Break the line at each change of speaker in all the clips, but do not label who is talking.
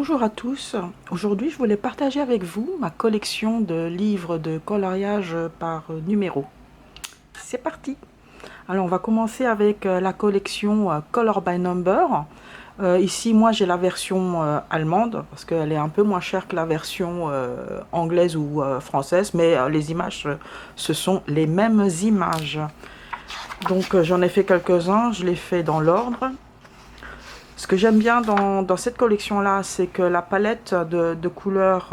Bonjour à tous, aujourd'hui je voulais partager avec vous ma collection de livres de coloriage par numéro. C'est parti. Alors on va commencer avec la collection Color by Number. Ici moi j'ai la version allemande parce qu'elle est un peu moins chère que la version anglaise ou française, mais les images ce sont les mêmes images. Donc j'en ai fait quelques-uns, je les fais dans l'ordre. Ce que j'aime bien dans cette collection-là, c'est que la palette de couleurs,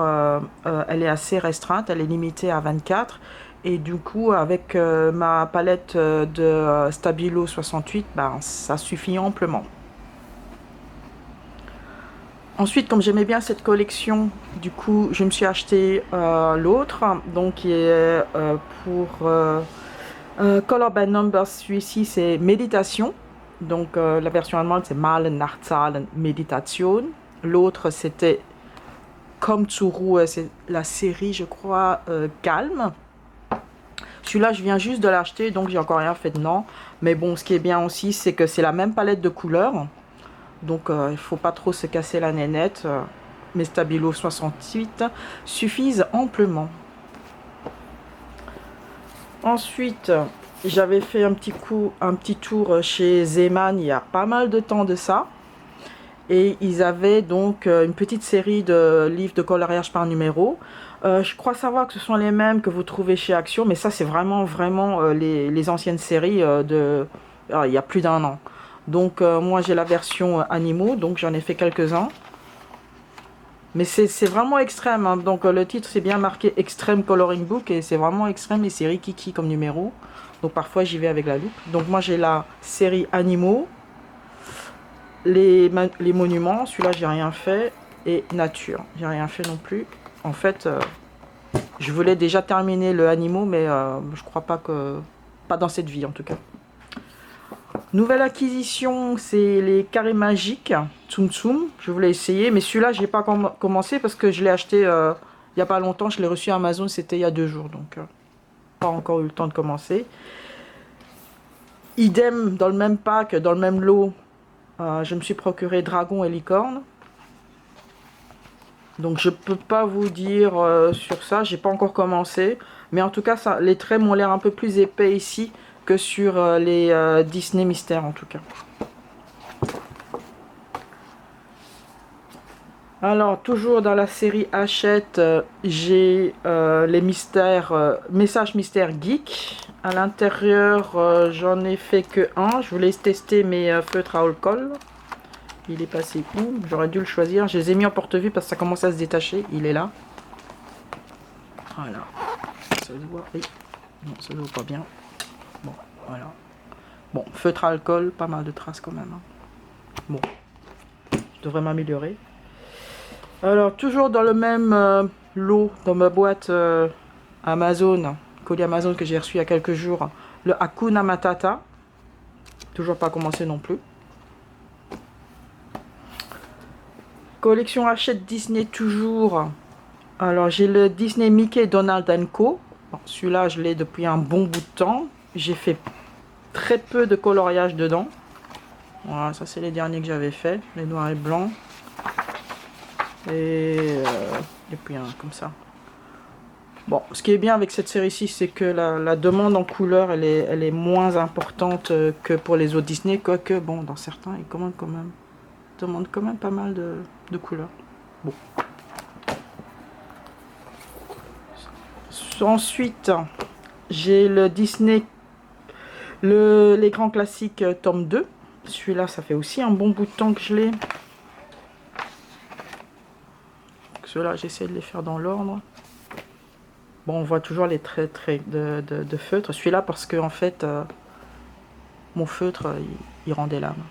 elle est assez restreinte, elle est limitée à 24. Et du coup, avec ma palette de Stabilo 68, ben, ça suffit amplement. Ensuite, comme j'aimais bien cette collection, du coup, je me suis acheté l'autre, donc qui est pour Color by Numbers. Celui-ci, c'est Méditation. Donc la version allemande c'est Malen nach Zahlen Meditation. L'autre c'était Komm zur Ruhe, c'est la série je crois Calme. Celui-là je viens juste de l'acheter donc j'ai encore rien fait dedans. Mais bon, ce qui est bien aussi c'est que c'est la même palette de couleurs. Donc il ne faut pas trop se casser la nénette. Mes Stabilo 68 suffisent amplement. Ensuite, j'avais fait un petit tour chez Zeman il y a pas mal de temps de ça. Et ils avaient donc une petite série de livres de coloriage par numéro. Je crois savoir que ce sont les mêmes que vous trouvez chez Action, mais ça c'est vraiment les anciennes séries il y a plus d'1 an. Donc moi j'ai la version animaux, donc j'en ai fait quelques-uns. Mais c'est vraiment extrême, hein. Donc le titre c'est bien marqué Extreme Coloring Book et c'est vraiment extrême et c'est rikiki comme numéro. Donc parfois j'y vais avec la loupe. Donc moi j'ai la série animaux, les monuments, celui-là j'ai rien fait, et nature, j'ai rien fait non plus. En fait, je voulais déjà terminer le animaux, mais je crois pas dans cette vie en tout cas. Nouvelle acquisition, c'est les carrés magiques Tsum Tsum. Je voulais essayer, mais celui-là, j'ai pas commencé parce que je l'ai acheté il y a pas longtemps. Je l'ai reçu à Amazon, c'était il y a 2 jours, donc pas encore eu le temps de commencer. Idem, dans le même pack, dans le même lot, je me suis procuré Dragon et Licorne. Donc je peux pas vous dire sur ça, j'ai pas encore commencé. Mais en tout cas, les traits m'ont l'air un peu plus épais ici que sur les Disney Mystères en tout cas. Alors, toujours dans la série Hachette, j'ai les messages mystères geek. À l'intérieur, j'en ai fait que un. Je voulais tester mes feutres à alcool. Il est passé où? J'aurais dû le choisir. Je les ai mis en porte-vue parce que ça commence à se détacher. Il est là. Voilà. Ça se voit. Oui. Non, ça se voit pas bien. Bon, voilà. Bon, feutre à alcool, pas mal de traces quand même, hein. Bon, je devrais m'améliorer. Alors, toujours dans le même lot, dans ma boîte Amazon, colis Amazon que j'ai reçu il y a quelques jours, le Hakuna Matata. Toujours pas commencé non plus. Collection Hachette Disney toujours. Alors, j'ai le Disney Mickey Donald Co. Bon, celui-là, je l'ai depuis un bon bout de temps. J'ai fait très peu de coloriage dedans. Voilà, ça c'est les derniers que j'avais fait, les noirs et blancs. Et puis un comme ça. Bon, ce qui est bien avec cette série-ci, c'est que la demande en couleur, elle est moins importante que pour les autres Disney, quoique, bon, dans certains, ils demandent quand même pas mal de couleurs. Bon. Ensuite, j'ai le Disney, les grands classiques tome 2. Celui-là, ça fait aussi un bon bout de temps que je l'ai. Ceux-là, j'essaie de les faire dans l'ordre. Bon, on voit toujours les traits de feutre. Celui-là, parce que en fait, mon feutre, il rendait l'âme.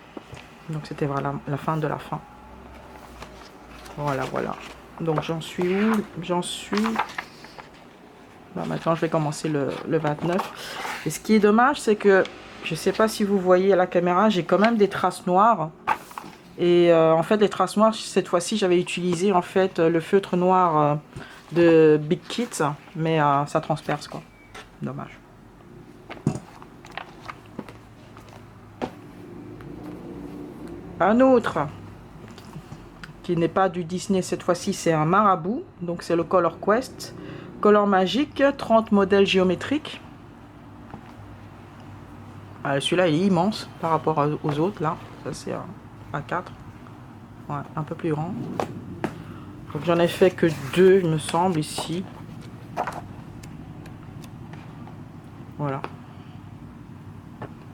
Donc c'était voilà la fin de la fin. Voilà, voilà. Donc j'en suis où? J'en suis... Bah, maintenant, je vais commencer le 29. Et ce qui est dommage, c'est que, je sais pas si vous voyez à la caméra, j'ai quand même des traces noires. Et en fait, les traces noires, cette fois-ci, j'avais utilisé en fait le feutre noir de Big Kids, mais ça transperce quoi. Dommage. Un autre qui n'est pas du Disney cette fois-ci, c'est un marabout. Donc c'est le Color Quest. Color magique, 30 modèles géométriques. Celui-là il est immense par rapport aux autres là. Ça c'est un A4. Ouais, un peu plus grand. Donc j'en ai fait que 2 il me semble ici. Voilà.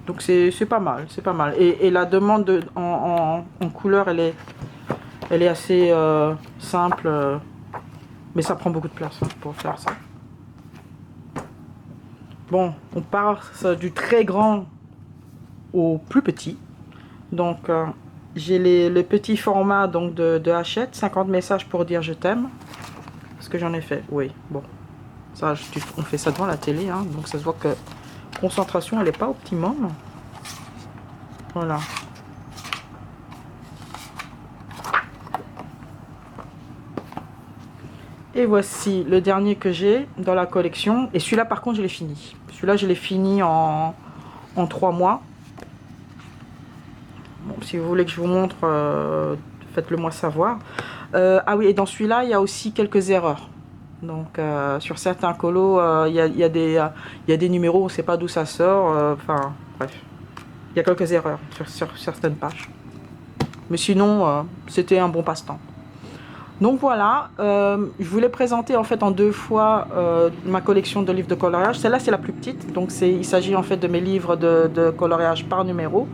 Donc c'est pas mal, c'est pas mal. Et la demande en couleur, elle est assez simple. Mais ça prend beaucoup de place hein, pour faire ça. Bon, on passe du très grand au plus petit. Donc j'ai le petit format donc de Hachette, 50 messages pour dire je t'aime. Parce que j'en ai fait, oui, bon. Ça, on fait ça devant la télé, hein, donc ça se voit que concentration, elle n'est pas optimum. Voilà. Et voici le dernier que j'ai dans la collection. Et celui-là, par contre, je l'ai fini. Celui-là, je l'ai fini en 3 mois. Bon, si vous voulez que je vous montre, faites-le moi savoir. Ah oui, et dans celui-là, il y a aussi quelques erreurs. Donc, sur certains colos, il y a des numéros, on ne sait pas d'où ça sort. Enfin, bref. Il y a quelques erreurs sur certaines pages. Mais sinon, c'était un bon passe-temps. Donc voilà, je voulais présenter en fait en 2 fois ma collection de livres de coloriage. Celle-là c'est la plus petite, donc il s'agit en fait de mes livres de coloriage par numéro.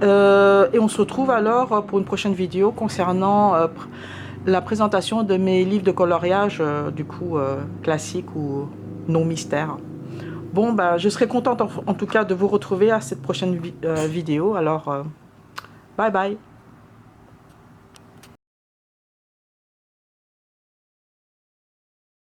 Et on se retrouve alors pour une prochaine vidéo concernant la présentation de mes livres de coloriage, du coup classiques ou non mystères. Bon, bah, je serai contente en tout cas de vous retrouver à cette prochaine vidéo. Alors, bye bye.